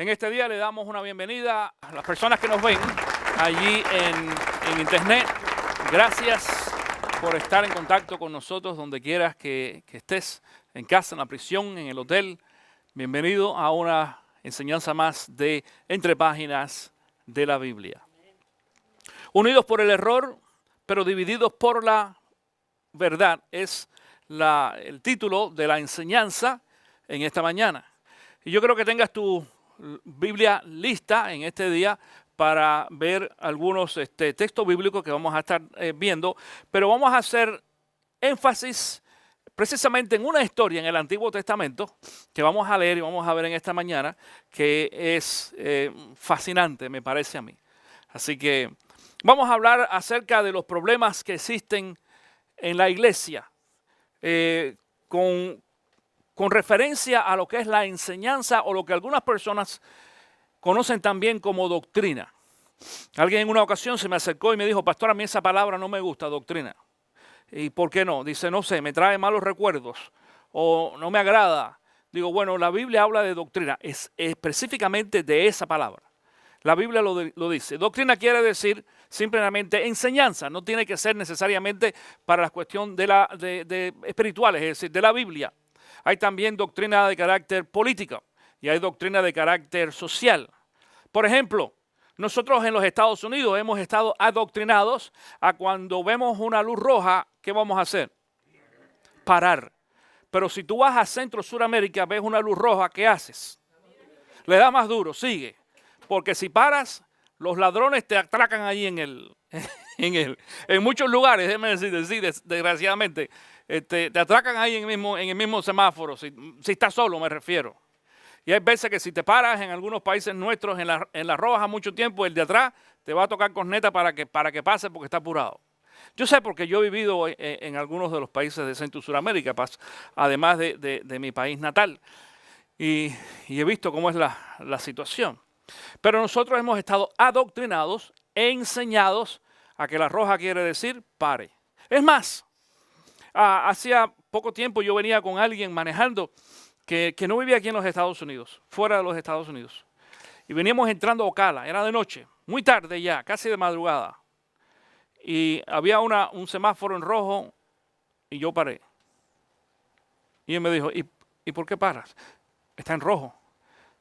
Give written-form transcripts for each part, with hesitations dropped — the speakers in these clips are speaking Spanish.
En este día le damos una bienvenida a las personas que nos ven allí en internet. Gracias por estar en contacto con nosotros donde quieras que estés, en casa, en la prisión, en el hotel. Bienvenido a una enseñanza más de Entre Páginas de la Biblia. Unidos por el error, pero divididos por la verdad, es el título de la enseñanza en esta mañana. Y yo creo que tengas tu Biblia lista en este día para ver algunos textos bíblicos que vamos a estar viendo, pero vamos a hacer énfasis precisamente en una historia en el Antiguo Testamento que vamos a leer y vamos a ver en esta mañana, que es fascinante, me parece a mí. Así que vamos a hablar acerca de los problemas que existen en la iglesia, con referencia a lo que es la enseñanza o lo que algunas personas conocen también como doctrina. Alguien en una ocasión se me acercó y me dijo: pastor, a mí esa palabra no me gusta, doctrina. ¿Y por qué no? Dice, no sé, me trae malos recuerdos o no me agrada. Digo, bueno, la Biblia habla de doctrina, es específicamente de esa palabra. La Biblia lo dice. Doctrina quiere decir simplemente enseñanza, no tiene que ser necesariamente para la cuestión de espirituales, es decir, de la Biblia. Hay también doctrina de carácter político y hay doctrina de carácter social. Por ejemplo, nosotros en los Estados Unidos hemos estado adoctrinados a cuando vemos una luz roja, ¿qué vamos a hacer? Parar. Pero si tú vas a Centro Suramérica, ves una luz roja, ¿qué haces? Le da más duro, sigue. Porque si paras, los ladrones te atracan ahí en muchos lugares, déjeme decir, desgraciadamente. Te atracan ahí en el mismo semáforo, si estás solo me refiero. Y hay veces que si te paras en algunos países nuestros en la roja mucho tiempo, el de atrás te va a tocar corneta para que pase porque está apurado. Yo sé porque yo he vivido en algunos de los países de Centro y Suramérica, además de mi país natal. Y he visto cómo es la situación. Pero nosotros hemos estado adoctrinados, enseñados a que la roja quiere decir pare. Es más, hacía poco tiempo yo venía con alguien manejando que no vivía aquí en los Estados Unidos, fuera de los Estados Unidos. Y veníamos entrando a Ocala, era de noche, muy tarde ya, casi de madrugada. Y había un semáforo en rojo y yo paré. Y él me dijo, ¿y por qué paras? Está en rojo.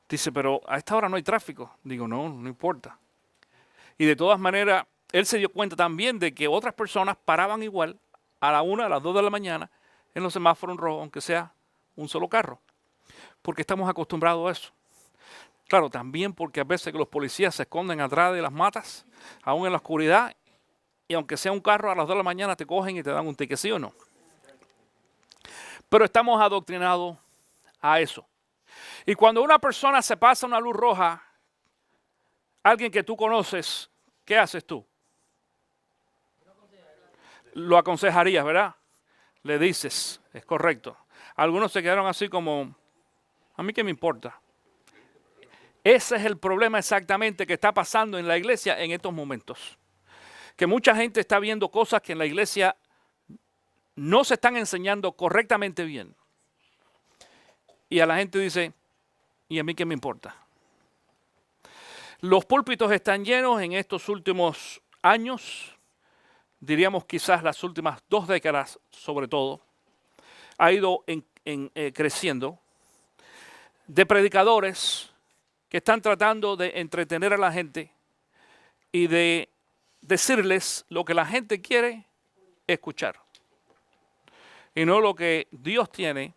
Dice, pero a esta hora no hay tráfico. Digo, no importa. Y de todas maneras, él se dio cuenta también de que otras personas paraban igual a la 1, a las 2 de la mañana en los semáforos rojos, aunque sea un solo carro. Porque estamos acostumbrados a eso. Claro, también porque a veces que los policías se esconden atrás de las matas, aún en la oscuridad, y aunque sea un carro a las 2 de la mañana te cogen y te dan un ticket, ¿sí o no? Pero estamos adoctrinados a eso. Y cuando una persona se pasa una luz roja, alguien que tú conoces, ¿qué haces tú? Lo aconsejarías, ¿verdad? Le dices, es correcto. Algunos se quedaron así como, ¿a mí qué me importa? Ese es el problema exactamente que está pasando en la iglesia en estos momentos. Que mucha gente está viendo cosas que en la iglesia no se están enseñando correctamente bien. Y a la gente dice, ¿y a mí qué me importa? Los púlpitos están llenos en estos últimos años, diríamos quizás las últimas 2 décadas sobre todo, ha ido creciendo, de predicadores que están tratando de entretener a la gente y de decirles lo que la gente quiere escuchar y no lo que Dios tiene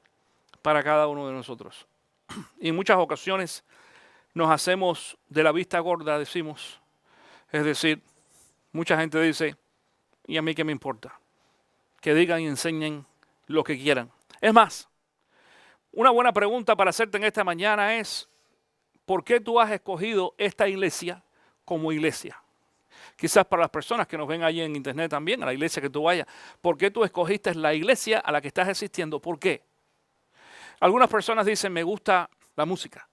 para cada uno de nosotros. Y en muchas ocasiones nos hacemos de la vista gorda, decimos. Es decir, mucha gente dice, ¿y a mí qué me importa? Que digan y enseñen lo que quieran. Es más, una buena pregunta para hacerte en esta mañana es, ¿por qué tú has escogido esta iglesia como iglesia? Quizás para las personas que nos ven allí en internet también, a la iglesia que tú vayas, ¿por qué tú escogiste la iglesia a la que estás asistiendo? ¿Por qué? Algunas personas dicen, me gusta la música,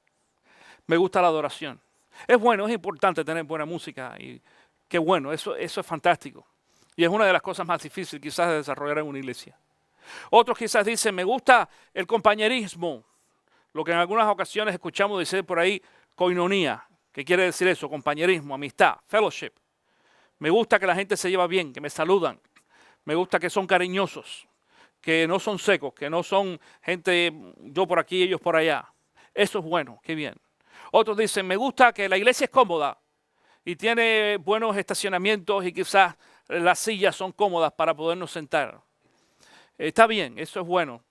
me gusta la adoración. Es bueno, es importante tener buena música y qué bueno, eso es fantástico. Y es una de las cosas más difíciles quizás de desarrollar en una iglesia. Otros quizás dicen, me gusta el compañerismo, lo que en algunas ocasiones escuchamos decir por ahí, Koinonía. ¿Qué quiere decir eso? Compañerismo, amistad, fellowship. Me gusta que la gente se lleva bien, que me saludan. Me gusta que son cariñosos, que no son secos, que no son gente, yo por aquí, ellos por allá. Eso es bueno, qué bien. Otros dicen, me gusta que la iglesia es cómoda y tiene buenos estacionamientos y quizás las sillas son cómodas para podernos sentar. Está bien, eso es bueno.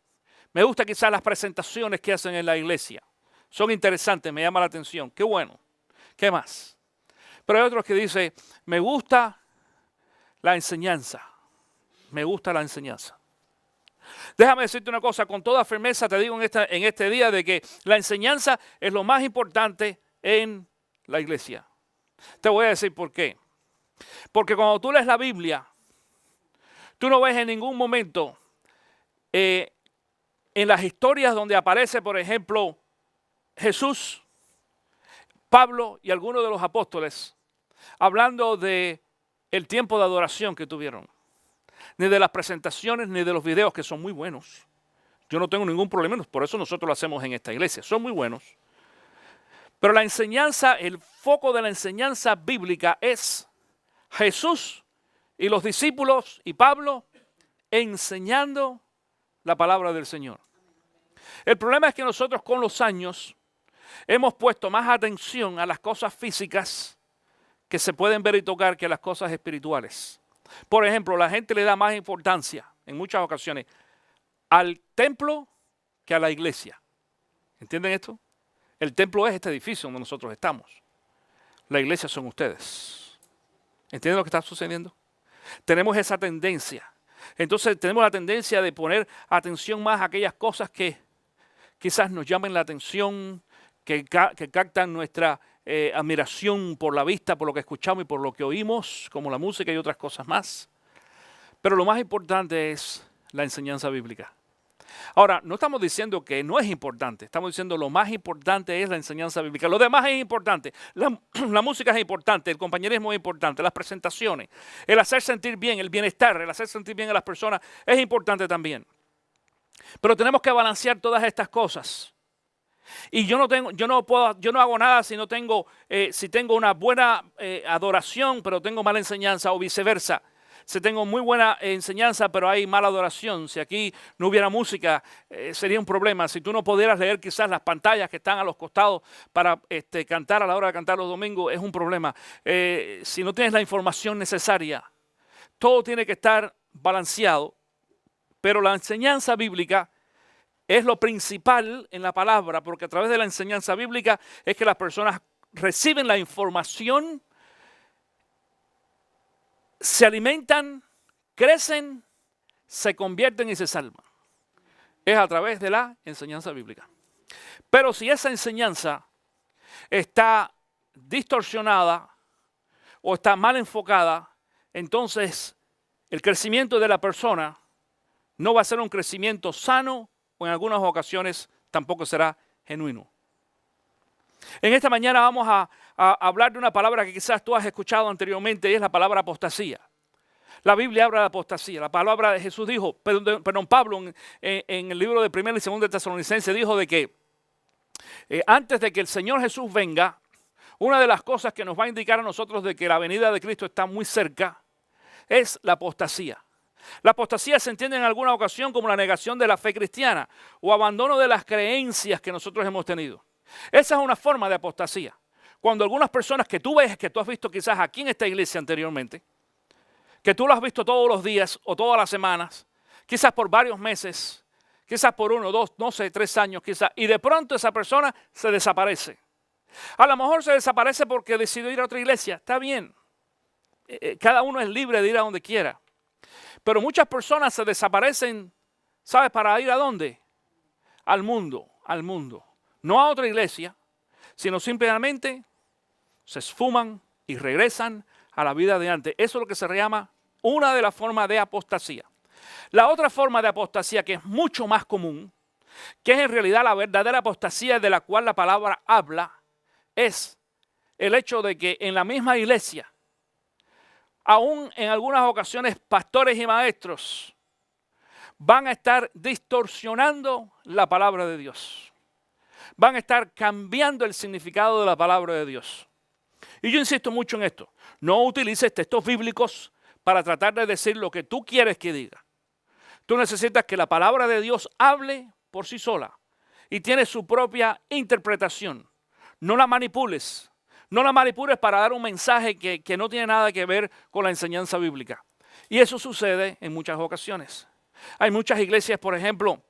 Me gusta quizás las presentaciones que hacen en la iglesia. Son interesantes, me llama la atención. Qué bueno. ¿Qué más? Pero hay otros que dicen, me gusta la enseñanza. Me gusta la enseñanza. Déjame decirte una cosa, con toda firmeza te digo en este día de que la enseñanza es lo más importante en la iglesia. Te voy a decir por qué. Porque cuando tú lees la Biblia, tú no ves en ningún momento en las historias donde aparece, por ejemplo, Jesús, Pablo y algunos de los apóstoles, hablando de el tiempo de adoración que tuvieron. Ni de las presentaciones, ni de los videos que son muy buenos. Yo no tengo ningún problema, por eso nosotros lo hacemos en esta iglesia. Son muy buenos. Pero la enseñanza, el foco de la enseñanza bíblica es Jesús y los discípulos y Pablo enseñando la palabra del Señor. El problema es que nosotros con los años hemos puesto más atención a las cosas físicas que se pueden ver y tocar que a las cosas espirituales. Por ejemplo, la gente le da más importancia, en muchas ocasiones, al templo que a la iglesia. ¿Entienden esto? El templo es este edificio donde nosotros estamos. La iglesia son ustedes. ¿Entienden lo que está sucediendo? Tenemos esa tendencia. Entonces tenemos la tendencia de poner atención más a aquellas cosas que quizás nos llamen la atención, que captan nuestra admiración por la vista, por lo que escuchamos y por lo que oímos, como la música y otras cosas más. Pero lo más importante es la enseñanza bíblica. Ahora, no estamos diciendo que no es importante, estamos diciendo lo más importante es la enseñanza bíblica. Lo demás es importante, la música es importante, el compañerismo es importante, las presentaciones, el hacer sentir bien, el bienestar, el hacer sentir bien a las personas es importante también. Pero tenemos que balancear todas estas cosas. Y yo no hago nada si si tengo una buena adoración, pero tengo mala enseñanza, o viceversa. Si tengo muy buena enseñanza, pero hay mala adoración. Si aquí no hubiera música, sería un problema. Si tú no pudieras leer quizás las pantallas que están a los costados para cantar a la hora de cantar los domingos, es un problema. Si no tienes la información necesaria, todo tiene que estar balanceado. Pero la enseñanza bíblica es lo principal en la palabra, porque a través de la enseñanza bíblica es que las personas reciben la información, se alimentan, crecen, se convierten y se salvan. Es a través de la enseñanza bíblica. Pero si esa enseñanza está distorsionada o está mal enfocada, entonces el crecimiento de la persona no va a ser un crecimiento sano, o en algunas ocasiones tampoco será genuino. En esta mañana vamos a hablar de una palabra que quizás tú has escuchado anteriormente, y es la palabra apostasía. La Biblia habla de apostasía. La palabra de Jesús dijo, Pablo en el libro de 1 y 2 de Tesalonicenses dijo de que antes de que el Señor Jesús venga, una de las cosas que nos va a indicar a nosotros de que la venida de Cristo está muy cerca es la apostasía. La apostasía se entiende en alguna ocasión como la negación de la fe cristiana o abandono de las creencias que nosotros hemos tenido. Esa es una forma de apostasía. Cuando algunas personas que tú ves, que tú has visto quizás aquí en esta iglesia anteriormente, que tú lo has visto todos los días o todas las semanas, quizás por varios meses, quizás por 1, 2, no sé, 3 años quizás, y de pronto esa persona se desaparece. A lo mejor se desaparece porque decidió ir a otra iglesia, está bien. Cada uno es libre de ir a donde quiera. Pero muchas personas se desaparecen, ¿sabes? ¿Para ir a dónde? Al mundo, al mundo. No a otra iglesia, sino simplemente se esfuman y regresan a la vida de antes. Eso es lo que se llama una de las formas de apostasía. La otra forma de apostasía, que es mucho más común, que es en realidad la verdadera apostasía de la cual la palabra habla, es el hecho de que en la misma iglesia, aún en algunas ocasiones pastores y maestros van a estar distorsionando la palabra de Dios. van a estar cambiando el significado de la palabra de Dios. Y yo insisto mucho en esto. No utilices textos bíblicos para tratar de decir lo que tú quieres que diga. Tú necesitas que la palabra de Dios hable por sí sola y tiene su propia interpretación. No la manipules. No la manipules para dar un mensaje que no tiene nada que ver con la enseñanza bíblica. Y eso sucede en muchas ocasiones. Hay muchas iglesias, por ejemplo,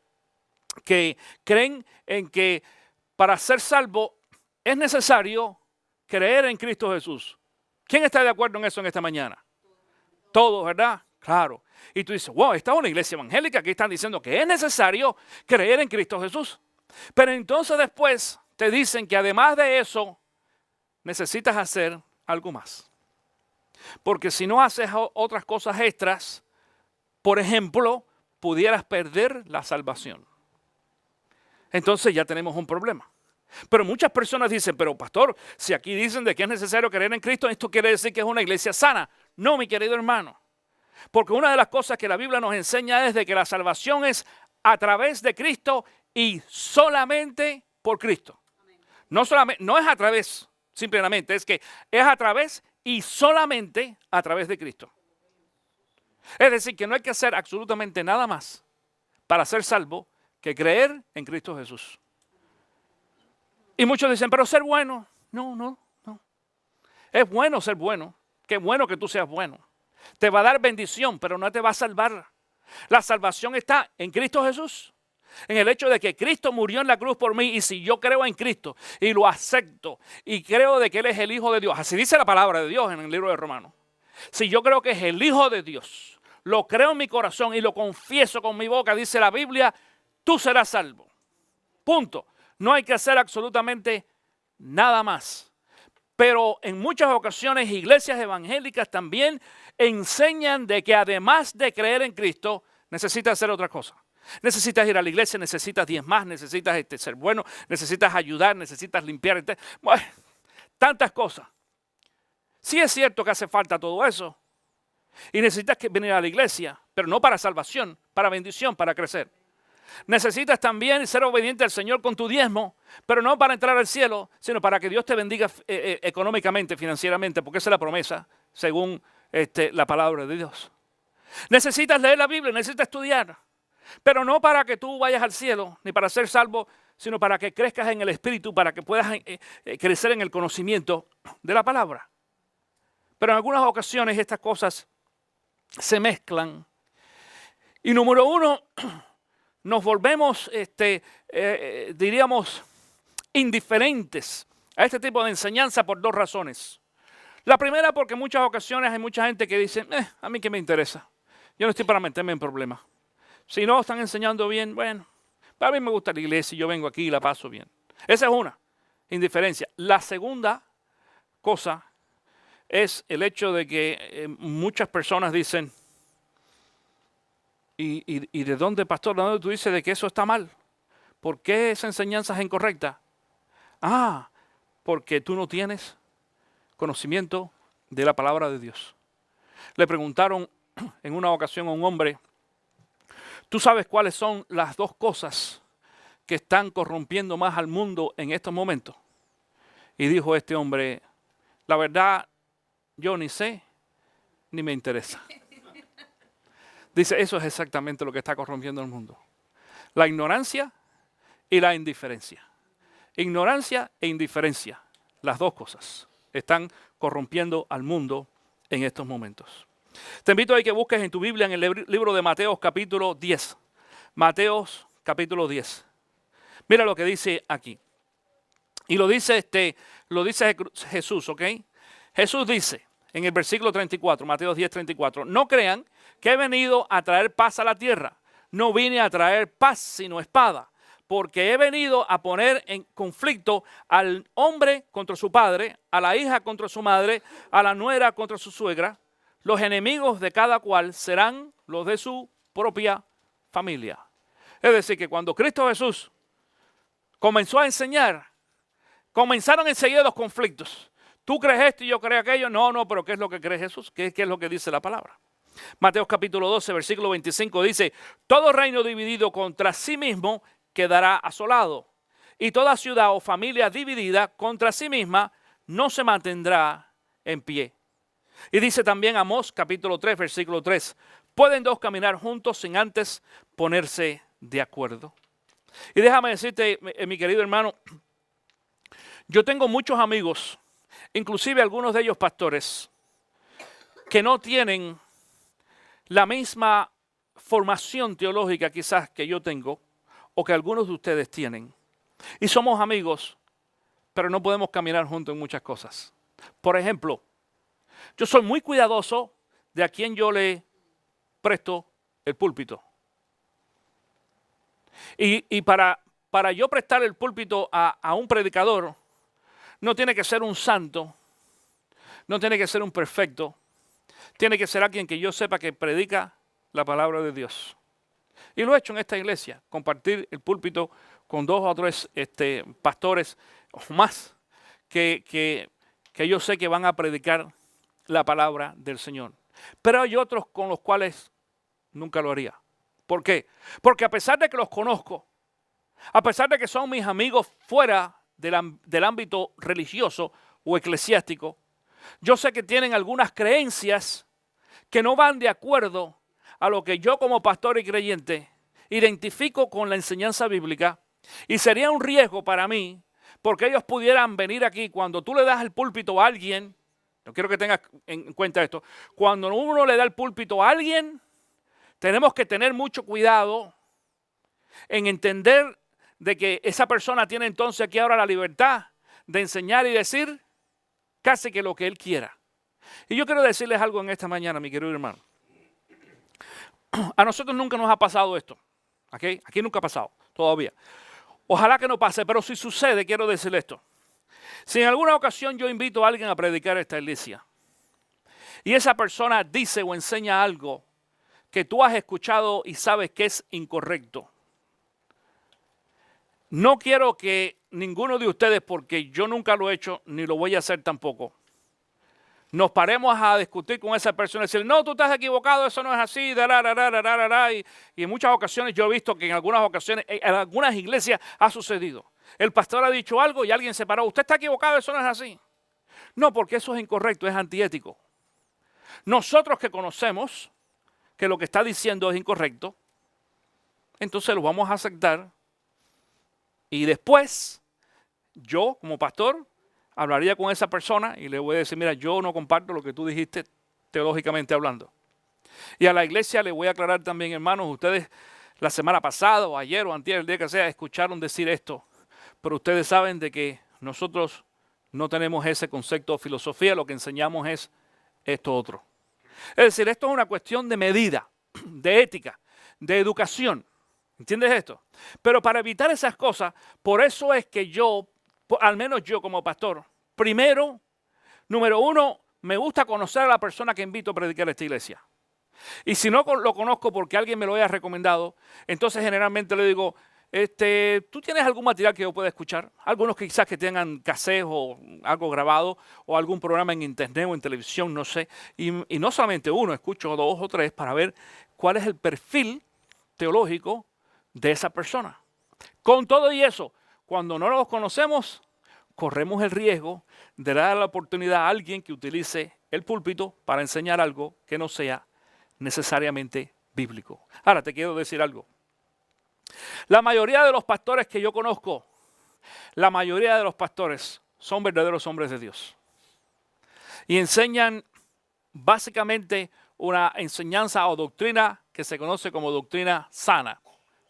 que creen en que para ser salvo es necesario creer en Cristo Jesús. ¿Quién está de acuerdo en eso en esta mañana? Todos, ¿verdad? Claro. Y tú dices, wow, esta es una iglesia evangélica que están diciendo que es necesario creer en Cristo Jesús. Pero entonces después te dicen que además de eso, necesitas hacer algo más. Porque si no haces otras cosas extras, por ejemplo, pudieras perder la salvación. Entonces ya tenemos un problema. Pero muchas personas dicen, pero pastor, si aquí dicen de que es necesario creer en Cristo, esto quiere decir que es una iglesia sana. No, mi querido hermano. Porque una de las cosas que la Biblia nos enseña es de que la salvación es a través de Cristo y solamente por Cristo. No es a través, simplemente, es que es a través y solamente a través de Cristo. Es decir, que no hay que hacer absolutamente nada más para ser salvo que creer en Cristo Jesús. Y muchos dicen, pero ser bueno. No. Es bueno ser bueno. Qué bueno que tú seas bueno. Te va a dar bendición, pero no te va a salvar. La salvación está en Cristo Jesús. En el hecho de que Cristo murió en la cruz por mí. Y si yo creo en Cristo y lo acepto y creo de que Él es el Hijo de Dios. Así dice la palabra de Dios en el libro de Romanos. Si yo creo que es el Hijo de Dios, lo creo en mi corazón y lo confieso con mi boca, dice la Biblia, tú serás salvo. Punto. No hay que hacer absolutamente nada más. Pero en muchas ocasiones iglesias evangélicas también enseñan de que además de creer en Cristo, necesitas hacer otra cosa. Necesitas ir a la iglesia, necesitas diezmar, necesitas ser bueno, necesitas ayudar, necesitas limpiar. Bueno, tantas cosas. Sí es cierto que hace falta todo eso. Y necesitas venir a la iglesia, pero no para salvación, para bendición, para crecer. Necesitas también ser obediente al Señor con tu diezmo, pero no para entrar al cielo, sino para que Dios te bendiga económicamente, financieramente, porque esa es la promesa, según la palabra de Dios. Necesitas leer la Biblia, necesitas estudiar, pero no para que tú vayas al cielo, ni para ser salvo, sino para que crezcas en el Espíritu, para que puedas crecer en el conocimiento de la palabra. Pero en algunas ocasiones estas cosas se mezclan. Y número uno, nos volvemos, diríamos, indiferentes a este tipo de enseñanza por dos razones. La primera, porque en muchas ocasiones hay mucha gente que dice, a mí qué me interesa. Yo no estoy para meterme en problemas. Si no están enseñando bien, bueno, para mí me gusta la iglesia y yo vengo aquí y la paso bien. Esa es una, indiferencia. La segunda cosa es el hecho de que muchas personas dicen, ¿y de dónde, pastor? ¿De dónde tú dices de que eso está mal? ¿Por qué esa enseñanza es incorrecta? Porque tú no tienes conocimiento de la palabra de Dios. Le preguntaron en una ocasión a un hombre, ¿tú sabes cuáles son las dos cosas que están corrompiendo más al mundo en estos momentos? Y dijo este hombre, la verdad, yo ni sé, ni me interesa. Dice, eso es exactamente lo que está corrompiendo el mundo. La ignorancia y la indiferencia. Ignorancia e indiferencia, las dos cosas, están corrompiendo al mundo en estos momentos. Te invito a que busques en tu Biblia en el libro de Mateo capítulo 10. Mateo capítulo 10. Mira lo que dice aquí. Y lo dice Jesús, ¿ok? Jesús dice en el versículo 34, Mateo 10, 34, no crean que he venido a traer paz a la tierra. No vine a traer paz, sino espada. Porque he venido a poner en conflicto al hombre contra su padre, a la hija contra su madre, a la nuera contra su suegra. Los enemigos de cada cual serán los de su propia familia. Es decir, que cuando Cristo Jesús comenzó a enseñar, comenzaron enseguida los conflictos. ¿Tú crees esto y yo creo aquello? No, pero ¿qué es lo que cree Jesús? ¿Qué es lo que dice la palabra? Mateo capítulo 12, versículo 25 dice, todo reino dividido contra sí mismo quedará asolado, y toda ciudad o familia dividida contra sí misma no se mantendrá en pie. Y dice también Amós capítulo 3, versículo 3, pueden dos caminar juntos sin antes ponerse de acuerdo. Y déjame decirte, mi querido hermano, yo tengo muchos amigos, inclusive algunos de ellos pastores, que no tienen la misma formación teológica quizás que yo tengo o que algunos de ustedes tienen. Y somos amigos, pero no podemos caminar juntos en muchas cosas. Por ejemplo, yo soy muy cuidadoso de a quién yo le presto el púlpito. Y para yo prestar el púlpito a un predicador, no tiene que ser un santo, no tiene que ser un perfecto, tiene que ser alguien que yo sepa que predica la palabra de Dios. Y lo he hecho en esta iglesia, compartir el púlpito con 2 o 3 pastores o más que yo sé que van a predicar la palabra del Señor. Pero hay otros con los cuales nunca lo haría. ¿Por qué? Porque a pesar de que los conozco, a pesar de que son mis amigos fuera del ámbito religioso o eclesiástico, yo sé que tienen algunas creencias que no van de acuerdo a lo que yo como pastor y creyente identifico con la enseñanza bíblica, y sería un riesgo para mí porque ellos pudieran venir aquí cuando tú le das el púlpito a alguien. No quiero que tengas en cuenta esto. Cuando uno le da el púlpito a alguien, tenemos que tener mucho cuidado en entender de que esa persona tiene entonces aquí ahora la libertad de enseñar y decir casi que lo que él quiera. Y yo quiero decirles algo en esta mañana, mi querido hermano. A nosotros nunca nos ha pasado esto. ¿Okay? Aquí nunca ha pasado, todavía. Ojalá que no pase, pero si sucede, quiero decirle esto. Si en alguna ocasión yo invito a alguien a predicar esta iglesia y esa persona dice o enseña algo que tú has escuchado y sabes que es incorrecto, no quiero que ninguno de ustedes, porque yo nunca lo he hecho ni lo voy a hacer tampoco, nos paremos a discutir con esa persona y decir, no, tú estás equivocado, eso no es así, y en muchas ocasiones yo he visto que en algunas ocasiones, en algunas iglesias ha sucedido. El pastor ha dicho algo y alguien se paró, usted está equivocado, eso no es así. No, porque eso es incorrecto, es antiético. Nosotros que conocemos que lo que está diciendo es incorrecto, entonces lo vamos a aceptar y después yo como pastor hablaría con esa persona y le voy a decir, mira, yo no comparto lo que tú dijiste teológicamente hablando. Y a la iglesia le voy a aclarar también, hermanos, ustedes la semana pasada o ayer o antier, el día que sea, escucharon decir esto, pero ustedes saben de que nosotros no tenemos ese concepto o filosofía, lo que enseñamos es esto otro. Es decir, esto es una cuestión de medida, de ética, de educación. ¿Entiendes esto? Pero para evitar esas cosas, por eso es que yo, al menos yo como pastor, primero, número uno, me gusta conocer a la persona que invito a predicar esta iglesia. Y si no lo conozco porque alguien me lo haya recomendado, entonces generalmente le digo, ¿tú tienes algún material que yo pueda escuchar? Algunos que quizás que tengan cassette o algo grabado o algún programa en internet o en televisión, no sé. Y no solamente uno, escucho 2 o 3 para ver cuál es el perfil teológico de esa persona. Con todo y eso, cuando no los conocemos, corremos el riesgo de dar la oportunidad a alguien que utilice el púlpito para enseñar algo que no sea necesariamente bíblico. Ahora te quiero decir algo. La mayoría de los pastores que yo conozco, la mayoría de los pastores son verdaderos hombres de Dios. Y enseñan básicamente una enseñanza o doctrina que se conoce como doctrina sana.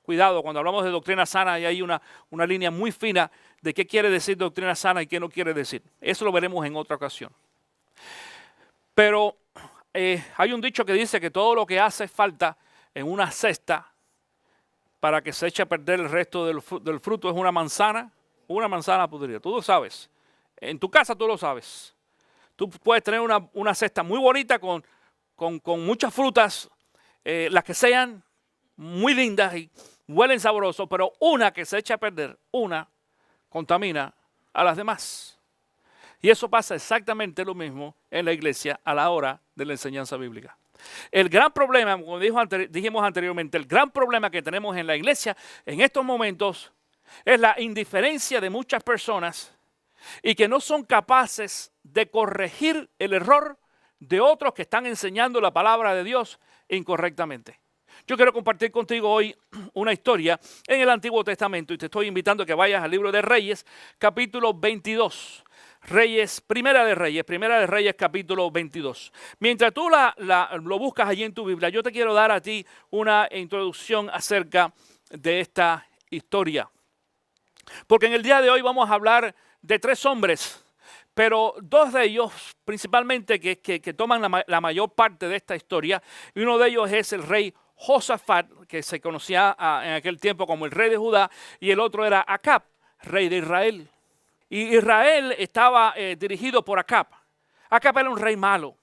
Cuidado, cuando hablamos de doctrina sana hay una línea muy fina de qué quiere decir doctrina sana y qué no quiere decir. Eso lo veremos en otra ocasión. Pero hay un dicho que dice que todo lo que hace falta en una cesta para que se eche a perder el resto del fruto es una manzana podrida. Tú lo sabes. En tu casa tú lo sabes. Tú puedes tener una cesta muy bonita con muchas frutas, las que sean muy lindas y huelen sabrosos, pero una que se echa a perder, una contamina a las demás. Y eso pasa exactamente lo mismo en la iglesia a la hora de la enseñanza bíblica. El gran problema, como dijimos anteriormente, el gran problema que tenemos en la iglesia en estos momentos es la indiferencia de muchas personas y que no son capaces de corregir el error de otros que están enseñando la palabra de Dios incorrectamente. Yo quiero compartir contigo hoy una historia en el Antiguo Testamento y te estoy invitando a que vayas al libro de Reyes, capítulo 22. Primera de Reyes, capítulo 22. Mientras tú lo buscas allí en tu Biblia, yo te quiero dar a ti una introducción acerca de esta historia. Porque en el día de hoy vamos a hablar de 3 hombres, pero 2 de ellos principalmente que toman la mayor parte de esta historia, y uno de ellos es el rey Josafat, que se conocía en aquel tiempo como el rey de Judá, y el otro era Acab, rey de Israel. Y Israel estaba dirigido por Acab. Acab era un rey malo,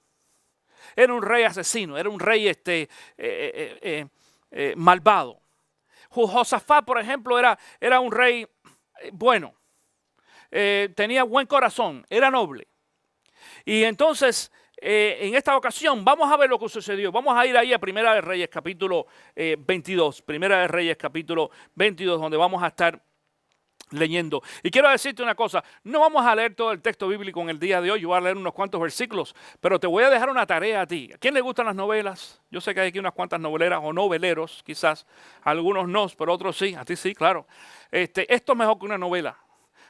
era un rey asesino, era un rey malvado. Josafat, por ejemplo, era un rey bueno, tenía buen corazón, era noble. Y entonces, en esta ocasión, vamos a ver lo que sucedió. Vamos a ir ahí a Primera de Reyes, capítulo 22. Primera de Reyes, capítulo 22, donde vamos a estar leyendo. Y quiero decirte una cosa, no vamos a leer todo el texto bíblico en el día de hoy, yo voy a leer unos cuantos versículos, pero te voy a dejar una tarea a ti. ¿A quién le gustan las novelas? Yo sé que hay aquí unas cuantas noveleras o noveleros, quizás, algunos no, pero otros sí, a ti sí, claro. Esto es mejor que una novela,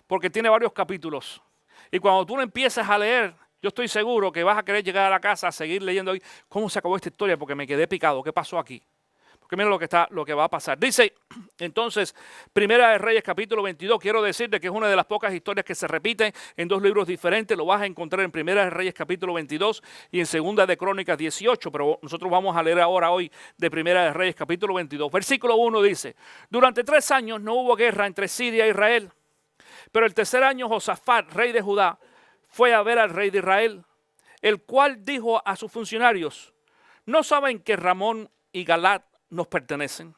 porque tiene varios capítulos. Y cuando tú lo empiezas a leer, yo estoy seguro que vas a querer llegar a la casa a seguir leyendo hoy. ¿Cómo se acabó esta historia? Porque me quedé picado. ¿Qué pasó aquí? Porque mira lo que va a pasar. Dice, entonces, Primera de Reyes, capítulo 22. Quiero decirte que es una de las pocas historias que se repiten en 2 libros diferentes. Lo vas a encontrar en Primera de Reyes, capítulo 22 y en Segunda de Crónicas 18. Pero nosotros vamos a leer ahora hoy de Primera de Reyes, capítulo 22. Versículo 1 dice, durante 3 años no hubo guerra entre Siria e Israel. Pero el tercer año Josafat, rey de Judá, fue a ver al rey de Israel, el cual dijo a sus funcionarios, ¿no saben que Ramón y Galat nos pertenecen?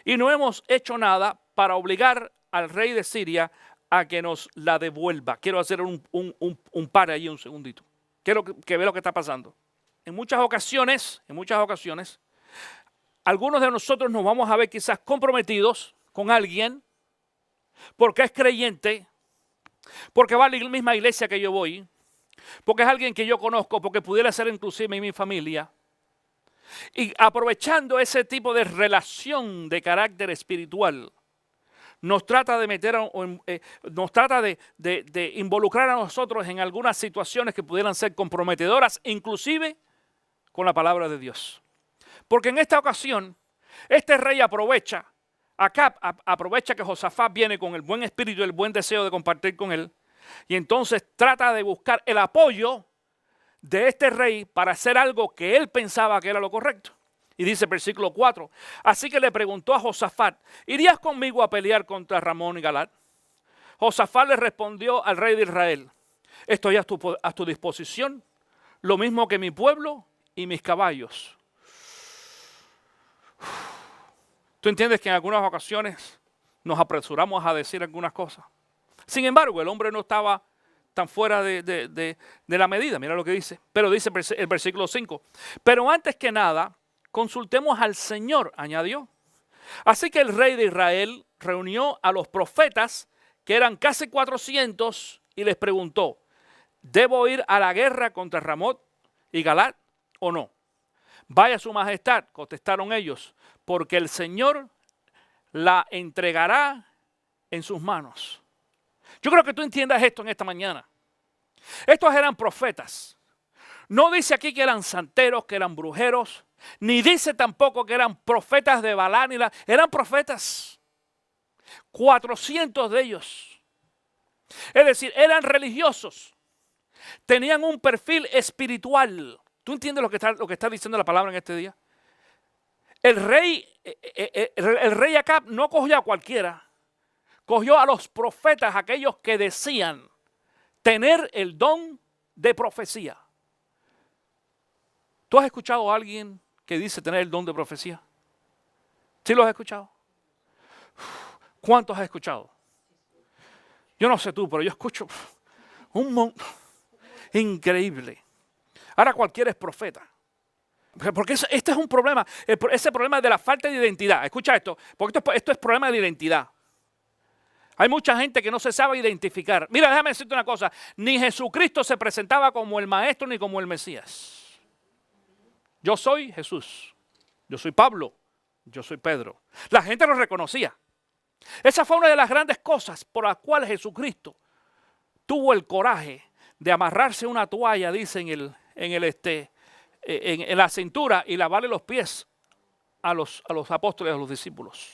Y no hemos hecho nada para obligar al rey de Siria a que nos la devuelva. Quiero hacer un par ahí un segundito. Quiero que vea lo que está pasando. En muchas ocasiones, algunos de nosotros nos vamos a ver quizás comprometidos con alguien porque es creyente, porque va a la misma iglesia que yo voy, porque es alguien que yo conozco, porque pudiera ser inclusive mi familia. Y aprovechando ese tipo de relación de carácter espiritual, nos trata de de involucrar a nosotros en algunas situaciones que pudieran ser comprometedoras, inclusive con la palabra de Dios. Porque en esta ocasión, este rey aprovecha que Josafat viene con el buen espíritu y el buen deseo de compartir con él. Y entonces trata de buscar el apoyo de este rey para hacer algo que él pensaba que era lo correcto. Y dice versículo 4, así que le preguntó a Josafat, ¿irías conmigo a pelear contra Ramón y Galat? Josafat le respondió al rey de Israel, estoy a tu disposición, lo mismo que mi pueblo y mis caballos. Tú entiendes que en algunas ocasiones nos apresuramos a decir algunas cosas. Sin embargo, el hombre no estaba tan fuera de la medida. Mira lo que dice. Pero dice el versículo 5. Pero antes que nada, consultemos al Señor, añadió. Así que el rey de Israel reunió a los profetas, que eran casi 400, y les preguntó, ¿debo ir a la guerra contra Ramón y Galat o no? Vaya su majestad, contestaron ellos, porque el Señor la entregará en sus manos. Yo creo que tú entiendas esto en esta mañana. Estos eran profetas. No dice aquí que eran santeros, que eran brujeros, ni dice tampoco que eran profetas de Balán. Eran profetas. 400 de ellos. Es decir, eran religiosos. Tenían un perfil espiritual. ¿Tú entiendes lo que está diciendo la palabra en este día? El rey Acab no cogió a cualquiera. Cogió a los profetas, aquellos que decían tener el don de profecía. ¿Tú has escuchado a alguien que dice tener el don de profecía? ¿Sí lo has escuchado? ¿Cuántos has escuchado? Yo no sé tú, pero yo escucho un montón. Increíble. Ahora cualquiera es profeta. Porque este es un problema. Ese problema de la falta de identidad. Escucha esto, porque esto es problema de identidad. Hay mucha gente que no se sabe identificar. Mira, déjame decirte una cosa. Ni Jesucristo se presentaba como el Maestro ni como el Mesías. Yo soy Jesús. Yo soy Pablo. Yo soy Pedro. La gente lo reconocía. Esa fue una de las grandes cosas por las cuales Jesucristo tuvo el coraje de amarrarse una toalla, dice, en la cintura y lavarle los pies a los apóstoles, a los discípulos.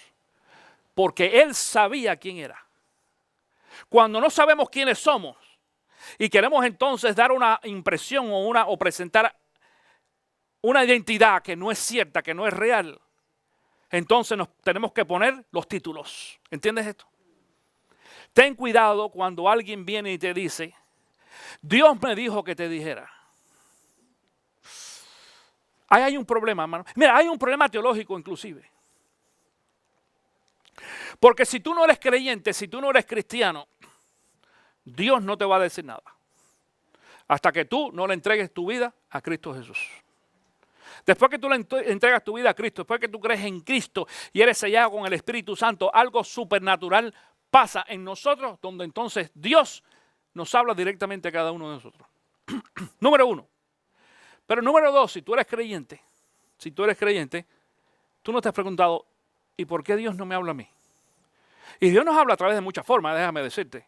Porque él sabía quién era. Cuando no sabemos quiénes somos y queremos entonces dar una impresión o presentar una identidad que no es cierta, que no es real, entonces nos tenemos que poner los títulos. ¿Entiendes esto? Ten cuidado cuando alguien viene y te dice, Dios me dijo que te dijera. Ahí hay un problema, hermano. Mira, hay un problema teológico inclusive. Porque si tú no eres creyente, si tú no eres cristiano, Dios no te va a decir nada. Hasta que tú no le entregues tu vida a Cristo Jesús. Después que tú le entregas tu vida a Cristo, después que tú crees en Cristo y eres sellado con el Espíritu Santo, algo supernatural pasa en nosotros, donde entonces Dios nos habla directamente a cada uno de nosotros. Número uno. Pero número dos, si tú eres creyente, tú no te has preguntado, ¿y por qué Dios no me habla a mí? Y Dios nos habla a través de muchas formas, déjame decirte.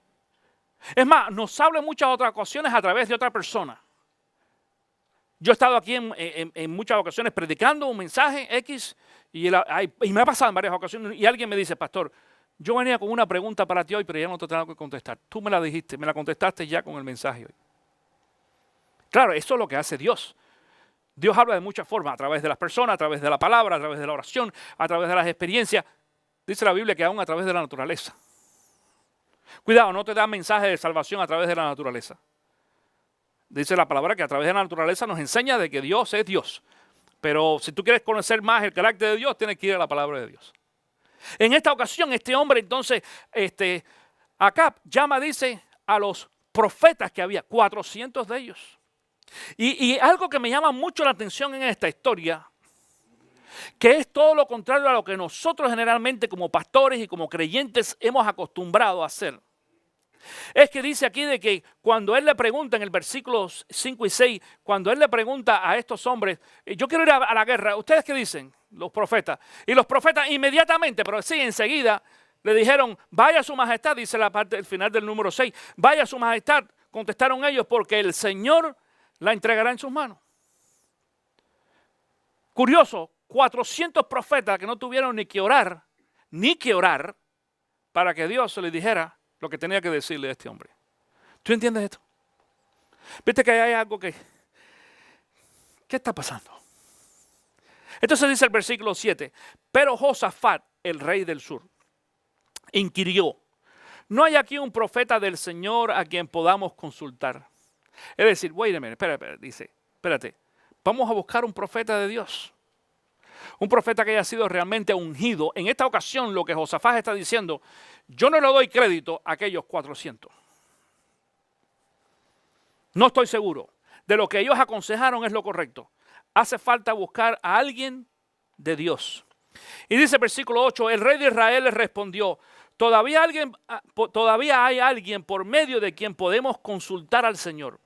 Es más, nos habla en muchas otras ocasiones a través de otra persona. Yo he estado aquí en muchas ocasiones predicando un mensaje X y me ha pasado en varias ocasiones y alguien me dice, pastor, yo venía con una pregunta para ti hoy, pero ya no te tengo que contestar. Tú me la dijiste, me la contestaste ya con el mensaje hoy. Claro, eso es lo que hace Dios. Dios habla de muchas formas, a través de las personas, a través de la palabra, a través de la oración, a través de las experiencias. Dice la Biblia que aún a través de la naturaleza. Cuidado, no te da mensaje de salvación a través de la naturaleza. Dice la palabra que a través de la naturaleza nos enseña de que Dios es Dios. Pero si tú quieres conocer más el carácter de Dios, tienes que ir a la palabra de Dios. En esta ocasión, este hombre entonces, Acab llama, dice, a los profetas que había, 400 de ellos. Y algo que me llama mucho la atención en esta historia, que es todo lo contrario a lo que nosotros generalmente como pastores y como creyentes hemos acostumbrado a hacer. Es que dice aquí de que cuando él le pregunta en el versículo 5 y 6, cuando él le pregunta a estos hombres, yo quiero ir a la guerra, ¿ustedes qué dicen? Los profetas. Y los profetas inmediatamente, pero sí, enseguida, le dijeron, vaya su majestad, dice la parte del final del número 6, vaya su majestad, contestaron ellos, porque el Señor la entregará en sus manos. Curioso, 400 profetas que no tuvieron ni que orar para que Dios se les dijera lo que tenía que decirle a este hombre. ¿Tú entiendes esto? Viste que hay algo que... ¿Qué está pasando? Entonces dice el versículo 7, pero Josafat, el rey del sur, inquirió, ¿no hay aquí un profeta del Señor a quien podamos consultar? Es decir, wait a minute, espérate, vamos a buscar un profeta de Dios. Un profeta que haya sido realmente ungido. En esta ocasión lo que Josafat está diciendo, yo no le doy crédito a aquellos 400. No estoy seguro. De lo que ellos aconsejaron es lo correcto. Hace falta buscar a alguien de Dios. Y dice el versículo 8, el rey de Israel le respondió, todavía hay alguien por medio de quien podemos consultar al Señor.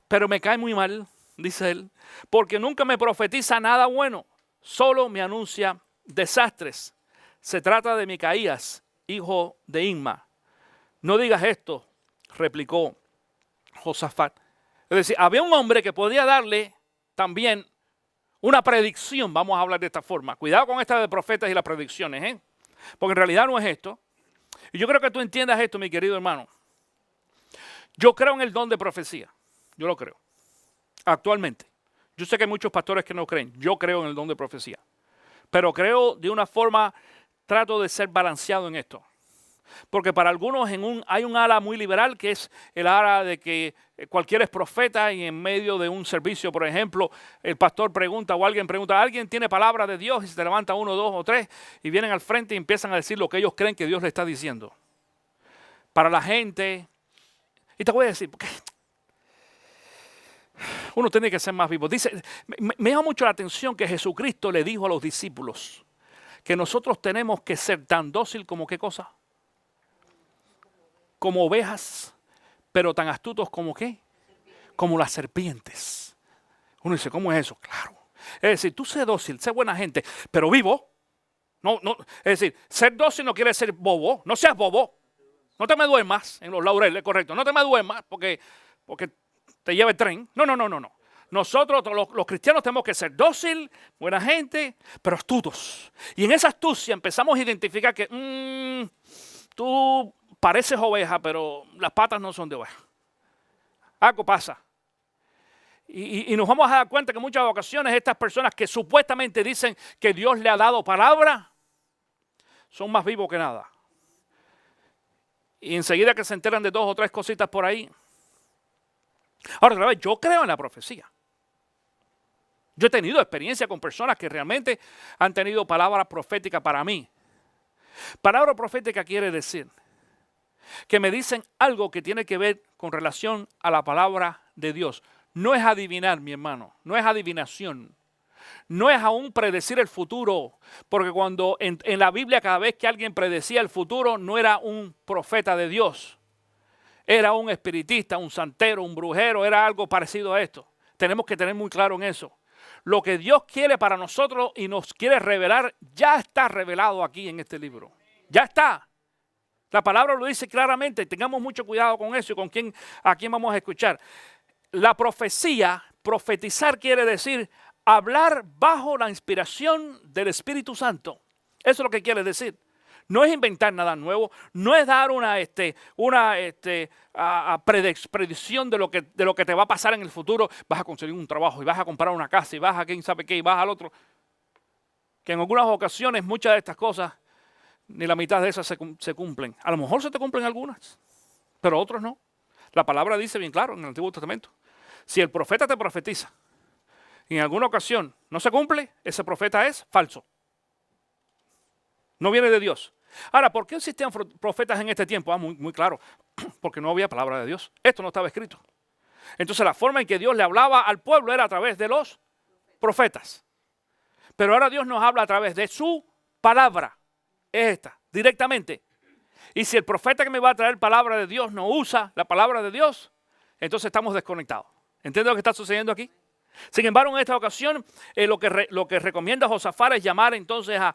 Pero me cae muy mal, dice él, porque nunca me profetiza nada bueno. Solo me anuncia desastres. Se trata de Micaías, hijo de Inma. No digas esto, replicó Josafat. Es decir, había un hombre que podía darle también una predicción, vamos a hablar de esta forma. Cuidado con esta de profetas y las predicciones, porque en realidad no es esto. Y yo creo que tú entiendas esto, mi querido hermano. Yo creo en el don de profecía. Yo lo creo. Actualmente. Yo sé que hay muchos pastores que no creen. Yo creo en el don de profecía. Pero creo de una forma, trato de ser balanceado en esto. Porque para algunos hay un ala muy liberal que es el ala de que cualquiera es profeta y en medio de un servicio, por ejemplo, el pastor pregunta o alguien pregunta, ¿alguien tiene palabra de Dios? Y se levanta uno, dos o tres y vienen al frente y empiezan a decir lo que ellos creen que Dios le está diciendo. Para la gente, y te voy a decir, porque uno tiene que ser más vivo. Dice, me llama mucho la atención que Jesucristo le dijo a los discípulos que nosotros tenemos que ser tan dócil como ¿qué cosa? como ovejas, pero tan astutos como ¿qué? Como las serpientes. Uno dice, ¿cómo es eso? Claro. Es decir, tú sé dócil, sé buena gente, pero vivo. No, es decir, ser dócil no quiere ser bobo. No seas bobo. No te me duermas en los laureles, correcto. No te me duermas porque te lleva el tren. No. Nosotros, los cristianos, tenemos que ser dócil, buena gente, pero astutos. Y en esa astucia empezamos a identificar que tú pareces oveja, pero las patas no son de oveja. Algo pasa. Y nos vamos a dar cuenta que en muchas ocasiones estas personas que supuestamente dicen que Dios le ha dado palabra, son más vivos que nada. Y enseguida que se enteran de 2 o 3 cositas por ahí. Ahora, otra vez, yo creo en la profecía. Yo he tenido experiencia con personas que realmente han tenido palabra profética para mí. Palabra profética quiere decir que me dicen algo que tiene que ver con relación a la palabra de Dios. No es adivinar, mi hermano, no es adivinación. No es aún predecir el futuro, porque cuando en la Biblia cada vez que alguien predecía el futuro no era un profeta de Dios. Era un espiritista, un santero, un brujero, era algo parecido a esto. Tenemos que tener muy claro en eso. Lo que Dios quiere para nosotros y nos quiere revelar ya está revelado aquí en este libro. Ya está. La palabra lo dice claramente. Tengamos mucho cuidado con eso y a quién vamos a escuchar. La profecía, profetizar quiere decir hablar bajo la inspiración del Espíritu Santo. Eso es lo que quiere decir. No es inventar nada nuevo, no es dar una predicción de lo que te va a pasar en el futuro. Vas a conseguir un trabajo y vas a comprar una casa y vas a quién sabe qué y vas al otro. Que en algunas ocasiones muchas de estas cosas, ni la mitad de esas se cumplen. A lo mejor se te cumplen algunas, pero otros no. La palabra dice bien claro en el Antiguo Testamento. Si el profeta te profetiza y en alguna ocasión no se cumple, ese profeta es falso. No viene de Dios. Ahora, ¿por qué existían profetas en este tiempo? Muy claro, porque no había palabra de Dios. Esto no estaba escrito. Entonces la forma en que Dios le hablaba al pueblo era a través de los profetas. Pero ahora Dios nos habla a través de su palabra. Es esta, directamente. Y si el profeta que me va a traer palabra de Dios no usa la palabra de Dios, entonces estamos desconectados. ¿Entiendes lo que está sucediendo aquí? Sin embargo, en esta ocasión, lo que recomienda Josafat es llamar entonces a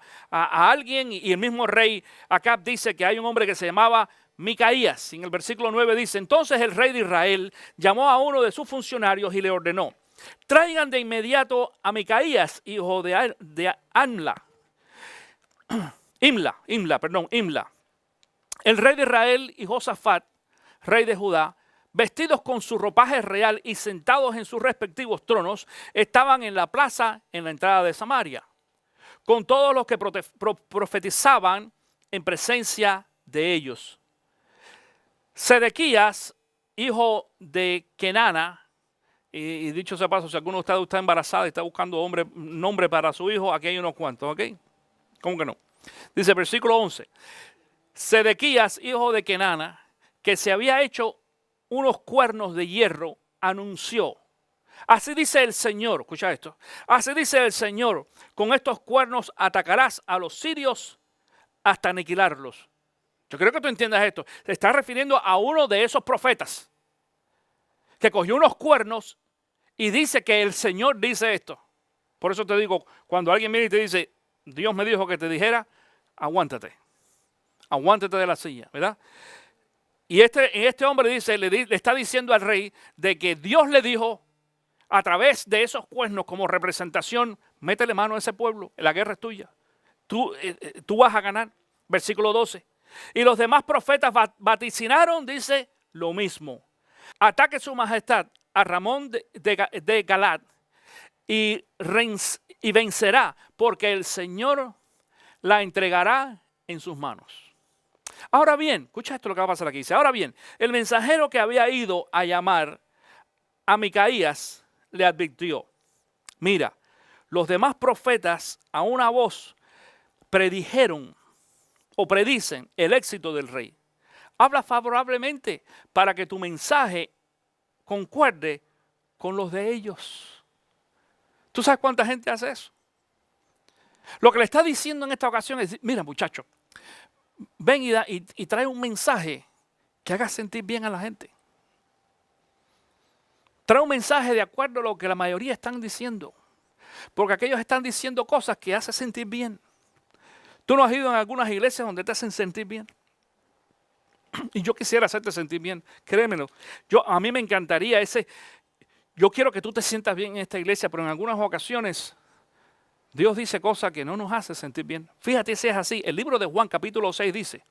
alguien, y el mismo rey Acab dice que hay un hombre que se llamaba Micaías. En el versículo 9 dice, entonces el rey de Israel llamó a uno de sus funcionarios y le ordenó, traigan de inmediato a Micaías, hijo de Imla. El rey de Israel y Josafat, rey de Judá, vestidos con su ropaje real y sentados en sus respectivos tronos, estaban en la plaza en la entrada de Samaria, con todos los que profetizaban en presencia de ellos. Sedequías, hijo de Kenana, y dicho sea paso, si alguno de ustedes está embarazada y está buscando nombre para su hijo, aquí hay unos cuantos, ¿ok? ¿Cómo que no? Dice versículo 11, Sedequías, hijo de Kenana, que se había hecho unos cuernos de hierro, anunció. Así dice el Señor, escucha esto. Así dice el Señor, con estos cuernos atacarás a los sirios hasta aniquilarlos. Yo creo que tú entiendas esto. Se está refiriendo a uno de esos profetas que cogió unos cuernos y dice que el Señor dice esto. Por eso te digo, cuando alguien viene y te dice, Dios me dijo que te dijera, aguántate. Aguántate de la silla, ¿verdad? Y este hombre dice, le está diciendo al rey de que Dios le dijo a través de esos cuernos como representación, métele mano a ese pueblo, la guerra es tuya. Tú vas a ganar. Versículo 12. Y los demás profetas vaticinaron, dice, lo mismo. Ataque su majestad a Ramón de Galad y vencerá, porque el Señor la entregará en sus manos. Ahora bien, escucha esto lo que va a pasar aquí. Dice, ahora bien, el mensajero que había ido a llamar a Micaías le advirtió, mira, los demás profetas a una voz predijeron o predicen el éxito del rey. Habla favorablemente para que tu mensaje concuerde con los de ellos. ¿Tú sabes cuánta gente hace eso? Lo que le está diciendo en esta ocasión es, mira muchacho, ven y trae un mensaje que haga sentir bien a la gente. Trae un mensaje de acuerdo a lo que la mayoría están diciendo. Porque aquellos están diciendo cosas que hacen sentir bien. Tú no has ido en algunas iglesias donde te hacen sentir bien. Y yo quisiera hacerte sentir bien, créemelo. A mí me encantaría yo quiero que tú te sientas bien en esta iglesia, pero en algunas ocasiones Dios dice cosas que no nos hace sentir bien. Fíjate si es así. El libro de Juan capítulo 6 dice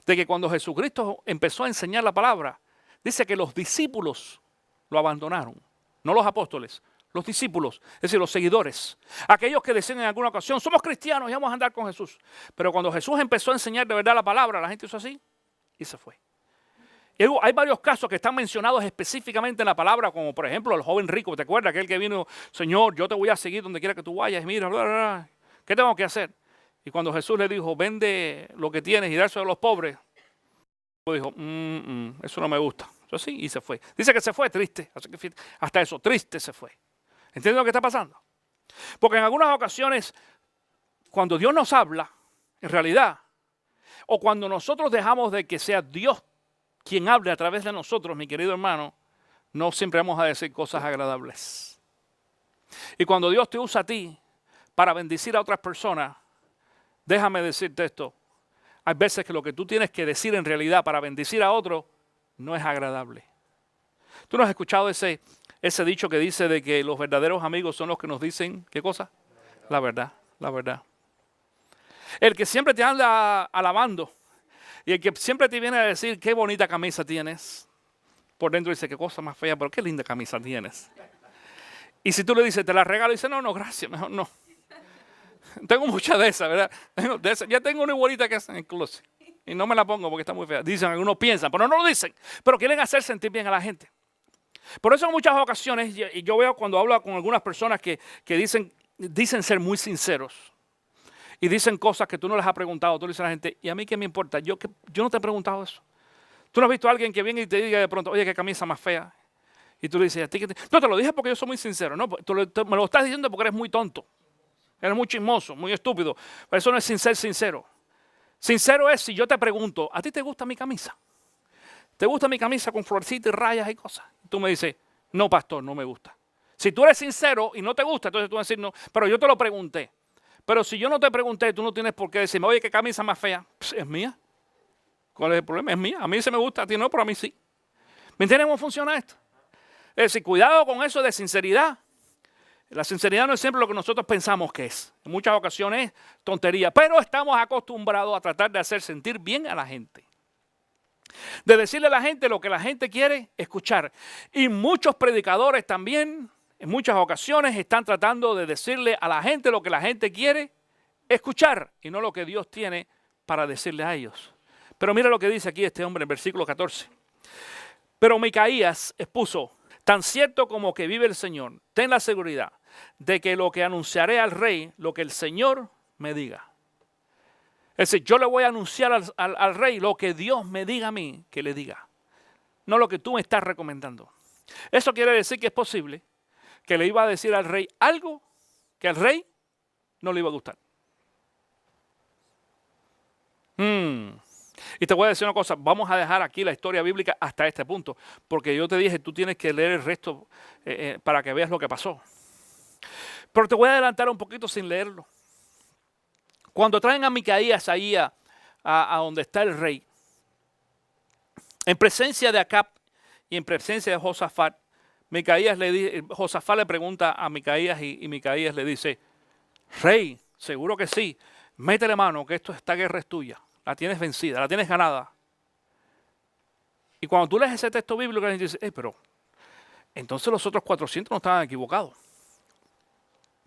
de que cuando Jesucristo empezó a enseñar la palabra, dice que los discípulos lo abandonaron, no los apóstoles, los discípulos, es decir, los seguidores. Aquellos que decían en alguna ocasión, somos cristianos y vamos a andar con Jesús. Pero cuando Jesús empezó a enseñar de verdad la palabra, la gente hizo así y se fue. Y hay varios casos que están mencionados específicamente en la palabra, como por ejemplo el joven rico. ¿Te acuerdas? Aquel que vino, Señor, yo te voy a seguir donde quiera que tú vayas. Y mira, bla, bla, bla, ¿qué tengo que hacer? Y cuando Jesús le dijo, vende lo que tienes y dárselo a los pobres, dijo, eso no me gusta. Eso sí, y se fue. Dice que se fue triste. Así que hasta eso, triste se fue. ¿Entiendes lo que está pasando? Porque en algunas ocasiones, cuando Dios nos habla, en realidad, o cuando nosotros dejamos de que sea Dios quien hable a través de nosotros, mi querido hermano, no siempre vamos a decir cosas agradables. Y cuando Dios te usa a ti para bendecir a otras personas, déjame decirte esto, hay veces que lo que tú tienes que decir en realidad para bendecir a otro no es agradable. ¿Tú no has escuchado ese dicho que dice de que los verdaderos amigos son los que nos dicen, ¿qué cosa? La verdad, la verdad. El que siempre te anda alabando y el que siempre te viene a decir qué bonita camisa tienes, por dentro dice qué cosa más fea, pero qué linda camisa tienes. Y si tú le dices, te la regalo, dice, no, gracias, mejor no. Tengo muchas de esas, ¿verdad? Ya tengo una igualita que es en el closet y no me la pongo porque está muy fea. Dicen, algunos piensan, pero no lo dicen, pero quieren hacer sentir bien a la gente. Por eso en muchas ocasiones, y yo veo cuando hablo con algunas personas que dicen ser muy sinceros y dicen cosas que tú no les has preguntado, tú le dices a la gente, ¿y a mí qué me importa? Yo no te he preguntado eso. Tú no has visto a alguien que viene y te diga de pronto, oye, qué camisa más fea. Y tú le dices, ¿a ti qué no, te lo dije porque yo soy muy sincero. No, me lo estás diciendo porque eres muy tonto. Eres muy chismoso, muy estúpido. Pero eso no es ser sincero. Sincero es si yo te pregunto, ¿a ti te gusta mi camisa? ¿Te gusta mi camisa con florcitas y rayas y cosas? Y tú me dices, no, pastor, no me gusta. Si tú eres sincero y no te gusta, entonces tú vas a decir, no, pero yo te lo pregunté. Pero si yo no te pregunté, tú no tienes por qué decirme, oye, ¿qué camisa más fea? Pues es mía. ¿Cuál es el problema? Es mía. A mí se me gusta, a ti no, pero a mí sí. ¿Me entiendes cómo funciona esto? Es decir, cuidado con eso de sinceridad. La sinceridad no es siempre lo que nosotros pensamos que es. En muchas ocasiones es tontería, pero estamos acostumbrados a tratar de hacer sentir bien a la gente. De decirle a la gente lo que la gente quiere escuchar. Y muchos predicadores también, en muchas ocasiones, están tratando de decirle a la gente lo que la gente quiere escuchar y no lo que Dios tiene para decirle a ellos. Pero mira lo que dice aquí este hombre en versículo 14. Pero Micaías expuso, tan cierto como que vive el Señor, ten la seguridad de que lo que anunciaré al rey, lo que el Señor me diga. Es decir, yo le voy a anunciar al rey lo que Dios me diga a mí que le diga. No lo que tú me estás recomendando. Eso quiere decir que es posible que le iba a decir al rey algo que al rey no le iba a gustar. Y te voy a decir una cosa, vamos a dejar aquí la historia bíblica hasta este punto, porque yo te dije, tú tienes que leer el resto para que veas lo que pasó. Pero te voy a adelantar un poquito sin leerlo. Cuando traen a Micaías ahí a donde está el rey, en presencia de Acab y en presencia de Josafat, Josafat le pregunta a Micaías y Micaías le dice, rey, seguro que sí, métele mano que esta guerra es tuya, la tienes vencida, la tienes ganada. Y cuando tú lees ese texto bíblico, la gente dice, pero entonces los otros 400 no estaban equivocados.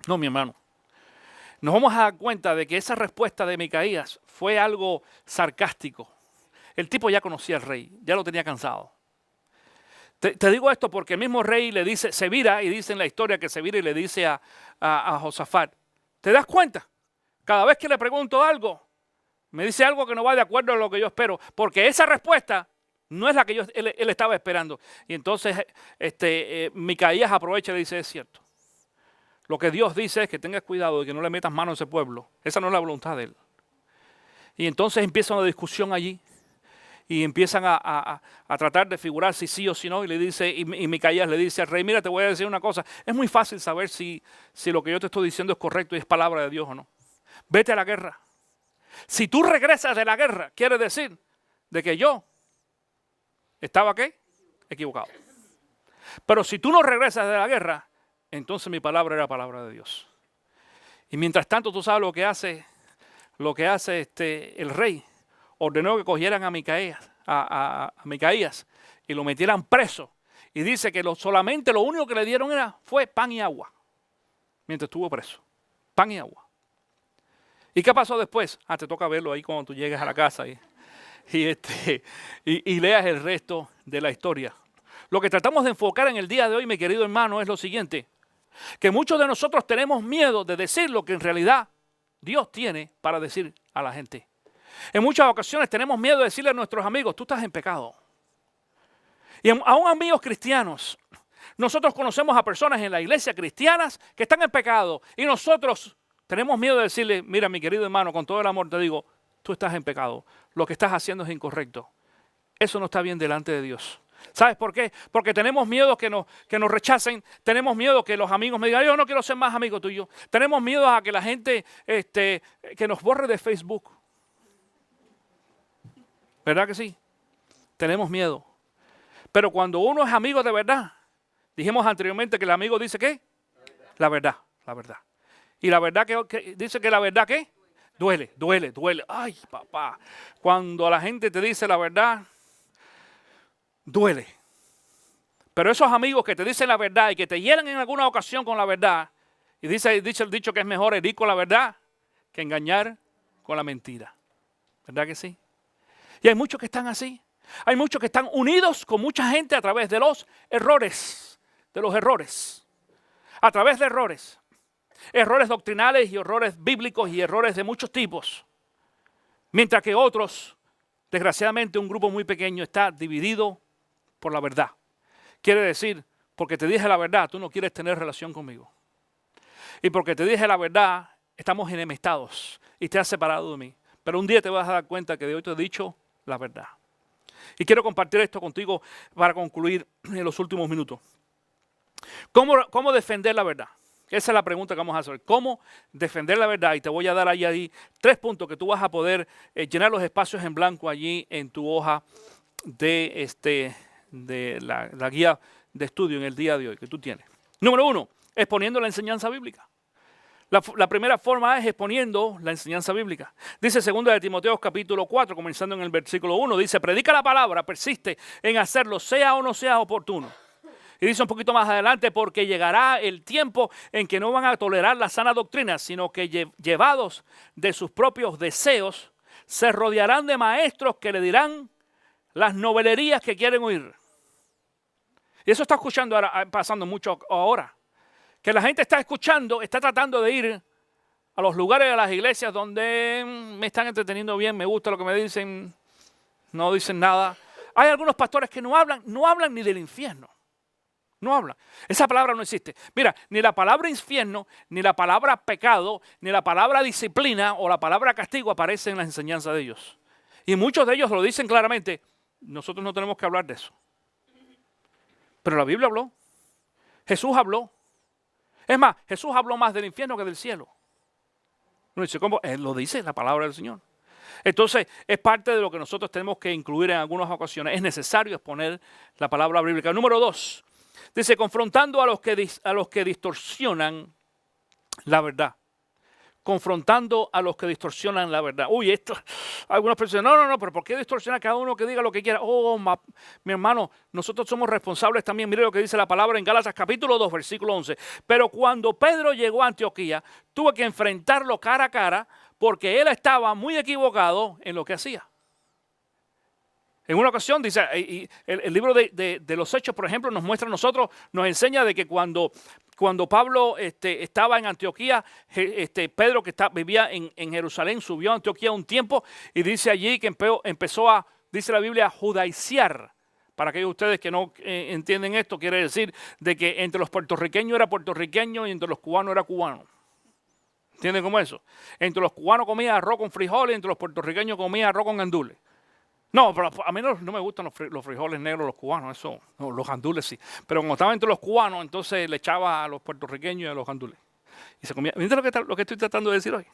No, mi hermano. Nos vamos a dar cuenta de que esa respuesta de Micaías fue algo sarcástico. El tipo ya conocía al rey, ya lo tenía cansado. Te digo esto porque el mismo rey le dice, se vira y dice en la historia que se vira y le dice a Josafat, ¿te das cuenta? Cada vez que le pregunto algo, me dice algo que no va de acuerdo a lo que yo espero, porque esa respuesta no es la que él estaba esperando. Y entonces Micaías aprovecha y le dice, es cierto. Lo que Dios dice es que tengas cuidado de que no le metas mano a ese pueblo. Esa no es la voluntad de él. Y entonces empieza una discusión allí. y empiezan a tratar de figurar si sí o si no, y le dice, y Micaías le dice al rey, mira, te voy a decir una cosa, es muy fácil saber si lo que yo te estoy diciendo es correcto y es palabra de Dios o no. Vete a la guerra. Si tú regresas de la guerra, quiere decir de que yo estaba, ¿qué? Equivocado. Pero si tú no regresas de la guerra, entonces mi palabra era palabra de Dios. Y mientras tanto, tú sabes lo que hace el rey. Ordenó que cogieran a Micaías y lo metieran preso. Y dice que solamente lo único que le dieron fue pan y agua. Mientras estuvo preso. Pan y agua. ¿Y qué pasó después? Te toca verlo ahí cuando tú llegues a la casa y leas el resto de la historia. Lo que tratamos de enfocar en el día de hoy, mi querido hermano, es lo siguiente. Que muchos de nosotros tenemos miedo de decir lo que en realidad Dios tiene para decir a la gente. En muchas ocasiones tenemos miedo de decirle a nuestros amigos, tú estás en pecado. Y aún amigos cristianos, nosotros conocemos a personas en la iglesia cristianas que están en pecado. Y nosotros tenemos miedo de decirle, mira mi querido hermano, con todo el amor te digo, tú estás en pecado. Lo que estás haciendo es incorrecto. Eso no está bien delante de Dios. ¿Sabes por qué? Porque tenemos miedo que nos rechacen, tenemos miedo que los amigos me digan, yo no quiero ser más amigo tuyo. Tenemos miedo a que la gente que nos borre de Facebook. ¿Verdad que sí? Tenemos miedo. Pero cuando uno es amigo de verdad, dijimos anteriormente que el amigo dice ¿qué? La verdad, la verdad. Y la verdad que dice que la verdad ¿qué? Duele. Ay, papá. Cuando la gente te dice la verdad, duele. Pero esos amigos que te dicen la verdad y que te hieren en alguna ocasión con la verdad, y dice el dicho que es mejor herir con la verdad que engañar con la mentira. ¿Verdad que sí? Y hay muchos que están así. Hay muchos que están unidos con mucha gente a través de los errores. A través de errores. Errores doctrinales y errores bíblicos y errores de muchos tipos. Mientras que otros, desgraciadamente un grupo muy pequeño, está dividido por la verdad. Quiere decir, porque te dije la verdad, tú no quieres tener relación conmigo. Y porque te dije la verdad, estamos enemistados y te has separado de mí. Pero un día te vas a dar cuenta que de hoy te he dicho la verdad. Y quiero compartir esto contigo para concluir en los últimos minutos. ¿Cómo defender la verdad? Esa es la pregunta que vamos a hacer. ¿Cómo defender la verdad? Y te voy a dar ahí 3 puntos que tú vas a poder llenar los espacios en blanco allí en tu hoja de la guía de estudio en el día de hoy que tú tienes. Número 1, exponiendo la enseñanza bíblica. La primera forma es exponiendo la enseñanza bíblica. Dice 2 de Timoteo capítulo 4, comenzando en el versículo 1, dice, predica la palabra, persiste en hacerlo, sea o no sea oportuno. Y dice un poquito más adelante, porque llegará el tiempo en que no van a tolerar la sana doctrina, sino que llevados de sus propios deseos, se rodearán de maestros que le dirán las novelerías que quieren oír. Y eso está pasando mucho ahora. Que la gente está escuchando, está tratando de ir a los lugares de las iglesias donde me están entreteniendo bien, me gusta lo que me dicen, no dicen nada. Hay algunos pastores que no hablan ni del infierno. No hablan. Esa palabra no existe. Mira, ni la palabra infierno, ni la palabra pecado, ni la palabra disciplina o la palabra castigo aparecen en la enseñanza de ellos. Y muchos de ellos lo dicen claramente, nosotros no tenemos que hablar de eso. Pero la Biblia habló. Jesús habló. Es más, Jesús habló más del infierno que del cielo. Uno dice, ¿cómo? Él lo dice, la palabra del Señor. Entonces, es parte de lo que nosotros tenemos que incluir en algunas ocasiones. Es necesario exponer la palabra bíblica. Número 2, dice, confrontando a los que distorsionan la verdad. Confrontando a los que distorsionan la verdad. Uy, algunas personas, no, pero ¿por qué distorsionar cada uno que diga lo que quiera? Mi hermano, nosotros somos responsables también. Mire lo que dice la palabra en Gálatas capítulo 2, versículo 11. Pero cuando Pedro llegó a Antioquía, tuvo que enfrentarlo cara a cara porque él estaba muy equivocado en lo que hacía. En una ocasión, dice, el libro de los Hechos, por ejemplo, nos enseña de que cuando Pablo estaba en Antioquía, Pedro que vivía en Jerusalén, subió a Antioquía un tiempo y dice allí que empezó a, dice la Biblia, a judaizar. Para aquellos de ustedes que no entienden esto, quiere decir de que entre los puertorriqueños era puertorriqueño y entre los cubanos era cubano. ¿Entienden cómo es eso? Entre los cubanos comía arroz con frijoles y entre los puertorriqueños comía arroz con gandules. No, pero a mí no me gustan los frijoles negros, los cubanos, eso, no, los gandules sí. Pero como estaba entre los cubanos, entonces le echaba a los puertorriqueños y a los gandules. Y se comía. ¿Viste lo que estoy tratando de decir hoy?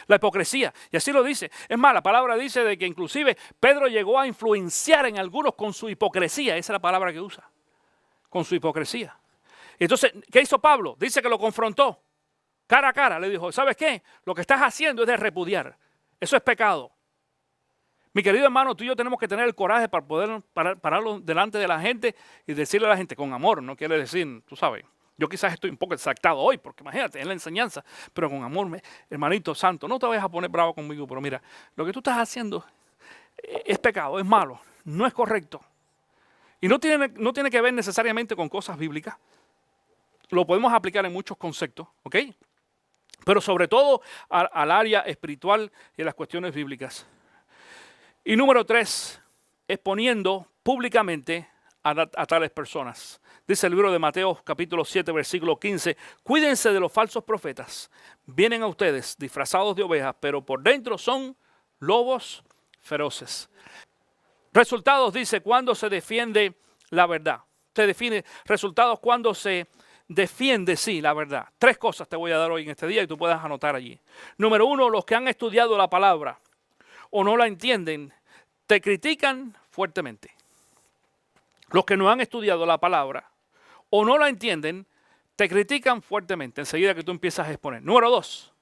La hipocresía, y así lo dice. Es más, la palabra dice de que inclusive Pedro llegó a influenciar en algunos con su hipocresía. Esa es la palabra que usa, con su hipocresía. Entonces, ¿qué hizo Pablo? Dice que lo confrontó cara a cara. Le dijo, ¿sabes qué? Lo que estás haciendo es de repudiar. Eso es pecado. Mi querido hermano, tú y yo tenemos que tener el coraje para poder pararlo delante de la gente y decirle a la gente con amor. No quiere decir, tú sabes, yo quizás estoy un poco exaltado hoy, porque imagínate, es la enseñanza, pero con amor, hermanito santo, no te vayas a poner bravo conmigo, pero mira, lo que tú estás haciendo es pecado, es malo, no es correcto. Y no tiene que ver necesariamente con cosas bíblicas. Lo podemos aplicar en muchos conceptos, ¿ok? Pero sobre todo al área espiritual y a las cuestiones bíblicas. Y número 3, exponiendo públicamente a tales personas. Dice el libro de Mateo capítulo 7 versículo 15, cuídense de los falsos profetas, vienen a ustedes disfrazados de ovejas, pero por dentro son lobos feroces. Resultados dice cuando se defiende la verdad. Se define resultados cuando se defiende, sí, la verdad. 3 cosas te voy a dar hoy en este día y tú puedas anotar allí. Número 1, los que han estudiado la palabra o no la entienden, te critican fuertemente. Los que no han estudiado la palabra o no la entienden, te critican fuertemente enseguida que tú empiezas a exponer. Número 2,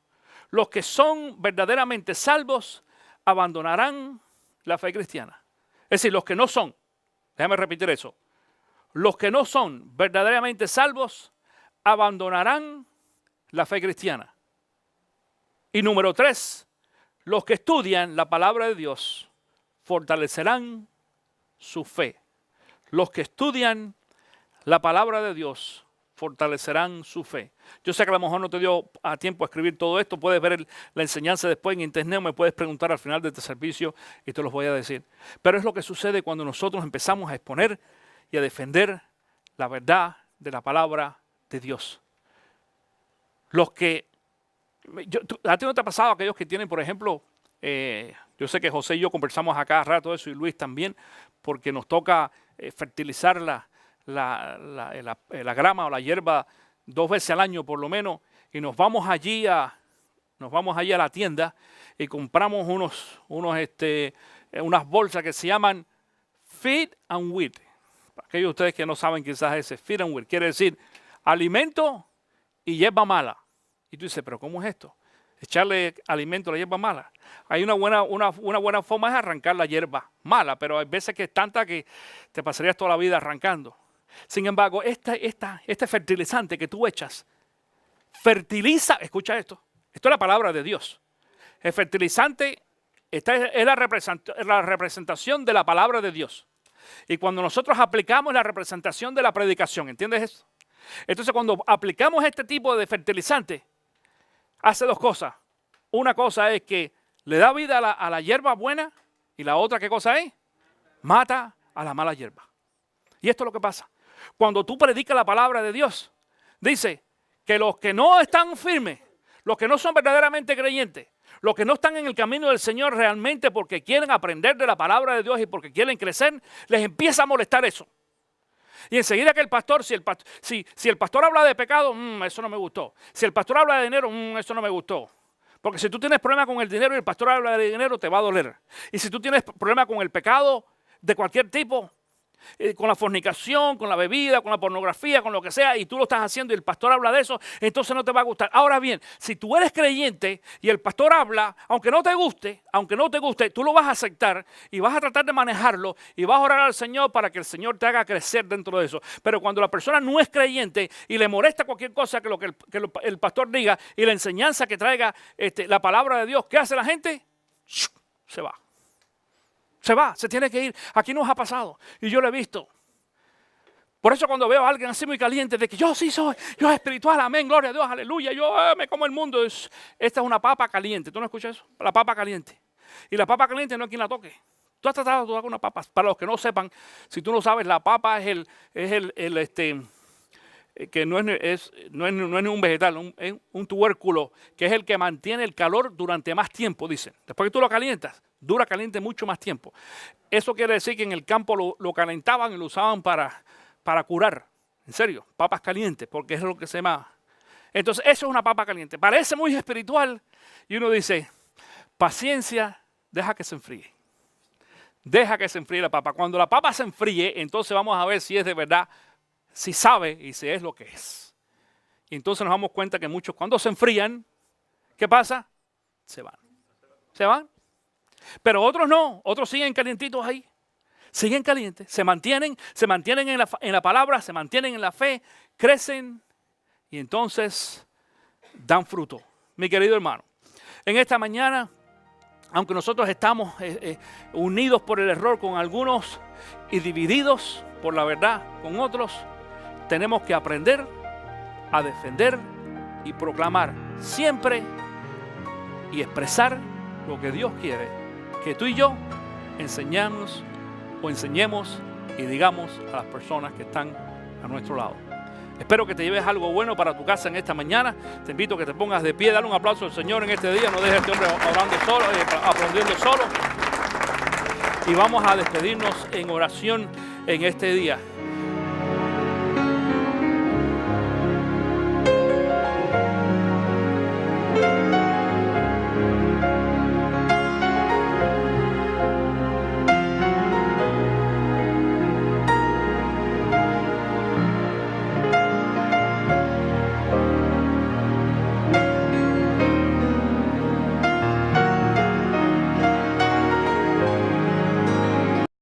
los que son verdaderamente salvos abandonarán la fe cristiana. Es decir, los que no son, déjame repetir eso, los que no son verdaderamente salvos abandonarán la fe cristiana. Y número 3, los que estudian la palabra de Dios fortalecerán su fe. Los que estudian la palabra de Dios fortalecerán su fe. Yo sé que a lo mejor no te dio a tiempo a escribir todo esto. Puedes ver la enseñanza después en internet o me puedes preguntar al final de este servicio y te los voy a decir. Pero es lo que sucede cuando nosotros empezamos a exponer y a defender la verdad de la palabra de Dios. Los que... ¿A ti no te ha pasado aquellos que tienen, por ejemplo... yo sé que José y yo conversamos a cada rato de eso y Luis también, porque nos toca fertilizar la grama o la hierba 2 veces al año por lo menos, y nos vamos allí a la tienda y compramos unas bolsas que se llaman Feed and Wheat. Para aquellos de ustedes que no saben quizás ese Feed and Wheat, quiere decir alimento y hierba mala. Y tú dices, ¿pero cómo es esto? Echarle alimento a la hierba mala. Hay una buena forma es arrancar la hierba mala, pero hay veces que es tanta que te pasarías toda la vida arrancando. Sin embargo, este fertilizante que tú echas, fertiliza, escucha esto es la palabra de Dios. El fertilizante es la representación de la palabra de Dios. Y cuando nosotros aplicamos la representación de la predicación, ¿entiendes eso? Entonces cuando aplicamos este tipo de fertilizante, hace 2 cosas. Una cosa es que le da vida a la hierba buena y la otra, ¿qué cosa es? Mata a la mala hierba. Y esto es lo que pasa. Cuando tú predicas la palabra de Dios, dice que los que no están firmes, los que no son verdaderamente creyentes, los que no están en el camino del Señor realmente porque quieren aprender de la palabra de Dios y porque quieren crecer, les empieza a molestar eso. Y enseguida que el pastor, si el pastor habla de pecado, eso no me gustó. Si el pastor habla de dinero, eso no me gustó. Porque si tú tienes problema con el dinero y el pastor habla de dinero, te va a doler. Y si tú tienes problema con el pecado de cualquier tipo, con la fornicación, con la bebida, con la pornografía, con lo que sea, y tú lo estás haciendo y el pastor habla de eso, entonces no te va a gustar. Ahora bien, si tú eres creyente y el pastor habla, aunque no te guste, tú lo vas a aceptar y vas a tratar de manejarlo y vas a orar al Señor para que el Señor te haga crecer dentro de eso. Pero cuando la persona no es creyente y le molesta cualquier cosa que el pastor diga y la enseñanza que traiga la palabra de Dios, ¿qué hace la gente? Se va. Se va, se tiene que ir. Aquí nos ha pasado y yo lo he visto. Por eso cuando veo a alguien así muy caliente de que yo sí soy, yo es espiritual, amén, gloria a Dios, aleluya, yo me como el mundo. Esta es una papa caliente. ¿Tú no escuchas eso? La papa caliente. Y la papa caliente no hay quien la toque. Tú has tratado de tocar una papa. Para los que no sepan, si tú no sabes, la papa es que no es un vegetal, es un tubérculo, que es el que mantiene el calor durante más tiempo, dicen. Después que tú lo calientas, dura caliente mucho más tiempo. Eso quiere decir que en el campo lo calentaban y lo usaban para curar. En serio, papas calientes, porque es lo que se llama. Entonces, eso es una papa caliente. Parece muy espiritual y uno dice, paciencia, deja que se enfríe. Deja que se enfríe la papa. Cuando la papa se enfríe, entonces vamos a ver si es de verdad, si sabe y si es lo que es. Y entonces nos damos cuenta que muchos cuando se enfrían, ¿qué pasa? Se van. Se van. Pero otros no, otros siguen calientitos ahí. Siguen calientes, se mantienen en la palabra, se mantienen en la fe, crecen y entonces dan fruto. Mi querido hermano, en esta mañana, aunque nosotros estamos unidos por el error con algunos y divididos por la verdad con otros, tenemos que aprender a defender y proclamar siempre y expresar lo que Dios quiere que tú y yo enseñemos y digamos a las personas que están a nuestro lado. Espero que te lleves algo bueno para tu casa en esta mañana. Te invito a que te pongas de pie, dale un aplauso al Señor en este día. No dejes a este hombre orando solo, aprendiendo solo. Y vamos a despedirnos en oración en este día.